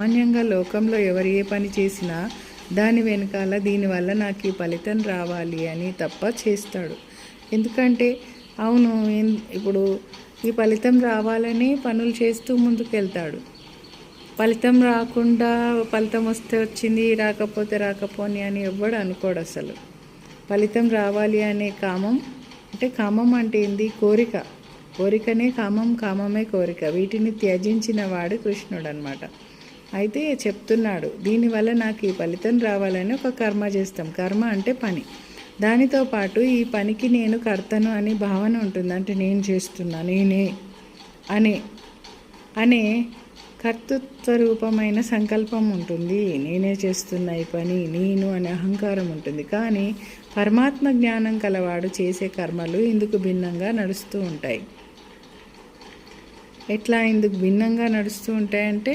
సామాన్యంగా లోకంలో ఎవరు ఏ పని చేసినా దాని వెనకాల దీనివల్ల నాకు ఈ ఫలితం రావాలి అని తప్ప చేస్తాడు. ఎందుకంటే అవును ఇప్పుడు ఈ ఫలితం రావాలని పనులు చేస్తూ ముందుకెళ్తాడు. ఫలితం రాకుండా ఫలితం వస్తే వచ్చింది, రాకపోతే రాకపోని అని ఎవ్వడు అనుకోడు అసలు. ఫలితం రావాలి అనే కామం అంటే కామం అంటే ఏంది? కోరిక. కోరికనే కామం, కామమే కోరిక. వీటిని త్యజించిన వాడు కృష్ణుడు అనమాట. అయితే చెప్తున్నాడు, దీనివల్ల నాకు ఈ ఫలితం రావాలని ఒక కర్మ చేస్తాం. కర్మ అంటే పని. దానితో పాటు ఈ పనికి నేను కర్తను అని భావన ఉంటుంది. అంటే నేను చేస్తున్నా, నేనే అనే కర్తృత్వ రూపమైన సంకల్పం ఉంటుంది. నేనే చేస్తున్న ఈ పని, నేను అనే అహంకారం ఉంటుంది. కానీ పరమాత్మ జ్ఞానం కలవాడు చేసే కర్మలు ఇందుకు భిన్నంగా నడుస్తూ ఉంటాయి. ఎట్లా ఇందుకు భిన్నంగా నడుస్తూ ఉంటాయంటే